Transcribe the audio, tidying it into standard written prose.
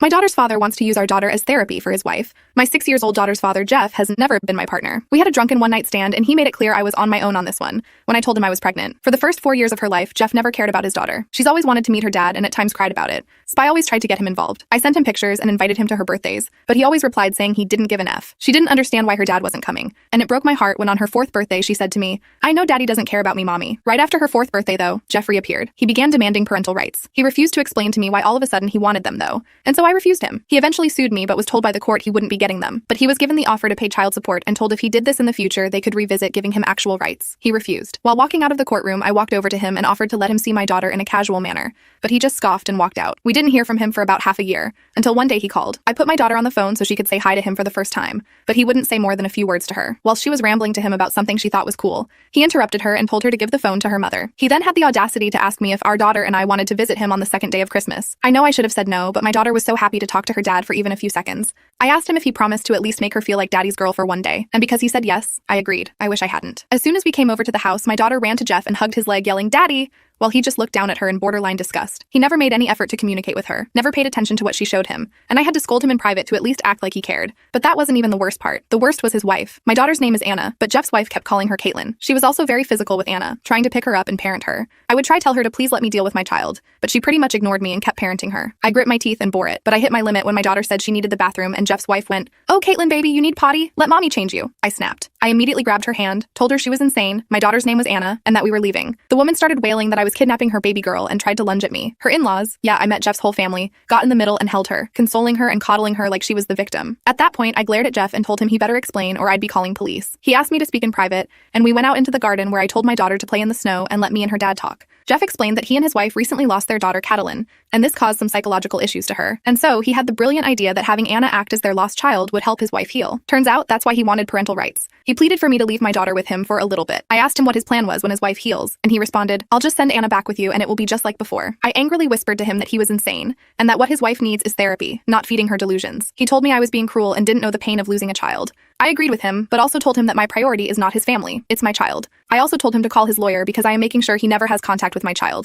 My daughter's father wants to use our daughter as therapy for his wife. My 6-year-old daughter's father, Jeff, has never been my partner. We had a drunken one-night stand, and he made it clear I was on my own on this one when I told him I was pregnant. For the first 4 years of her life, Jeff never cared about his daughter. She's always wanted to meet her dad and at times cried about it. Spy always tried to get him involved. I sent him pictures and invited him to her birthdays, but he always replied saying he didn't give an F. She didn't understand why her dad wasn't coming, and it broke my heart when on her 4th birthday she said to me, "I know daddy doesn't care about me, mommy." Right after her 4th birthday, though, Jeff reappeared. He began demanding parental rights. He refused to explain to me why all of a sudden he wanted them, though, and so I refused him. He eventually sued me but was told by the court he wouldn't be getting them. But he was given the offer to pay child support and told if he did this in the future, they could revisit giving him actual rights. He refused. While walking out of the courtroom, I walked over to him and offered to let him see my daughter in a casual manner, but he just scoffed and walked out. We didn't hear from him for about half a year, until one day he called. I put my daughter on the phone so she could say hi to him for the first time, but he wouldn't say more than a few words to her. While she was rambling to him about something she thought was cool, he interrupted her and told her to give the phone to her mother. He then had the audacity to ask me if our daughter and I wanted to visit him on the 2nd day of Christmas. I know I should have said no, but my daughter was so happy to talk to her dad for even a few seconds. I asked him if he promised to at least make her feel like daddy's girl for one day, and because he said yes, I agreed. I wish I hadn't. As soon as we came over to the house, my daughter ran to Jeff and hugged his leg, yelling, "Daddy!" while he just looked down at her in borderline disgust. He never made any effort to communicate with her, never paid attention to what she showed him, and I had to scold him in private to at least act like he cared. But that wasn't even the worst part. The worst was his wife. My daughter's name is Anna, but Jeff's wife kept calling her Caitlin. She was also very physical with Anna, trying to pick her up and parent her. I would tell her to please let me deal with my child, but she pretty much ignored me and kept parenting her. I grit my teeth and bore it, but I hit my limit when my daughter said she needed the bathroom and Jeff's wife went, "Oh, Caitlin, baby, you need potty? Let mommy change you." I snapped. I immediately grabbed her hand, told her she was insane, my daughter's name was Anna, and that we were leaving. The woman started wailing that I was kidnapping her baby girl and tried to lunge at me. Her in-laws, yeah, I met Jeff's whole family, got in the middle and held her, consoling her and coddling her like she was the victim. At that point, I glared at Jeff and told him he better explain or I'd be calling police. He asked me to speak in private, and we went out into the garden where I told my daughter to play in the snow and let me and her dad talk. Jeff explained that he and his wife recently lost their daughter, Catalin, and this caused some psychological issues to her. And so, he had the brilliant idea that having Anna act as their lost child would help his wife heal. Turns out, that's why he wanted parental rights. He pleaded for me to leave my daughter with him for a little bit. I asked him what his plan was when his wife heals, and he responded, "I'll just send Anna back with you and it will be just like before." I angrily whispered to him that he was insane, and that what his wife needs is therapy, not feeding her delusions. He told me I was being cruel and didn't know the pain of losing a child. I agreed with him, but also told him that my priority is not his family, it's my child. I also told him to call his lawyer because I am making sure he never has contact with my child.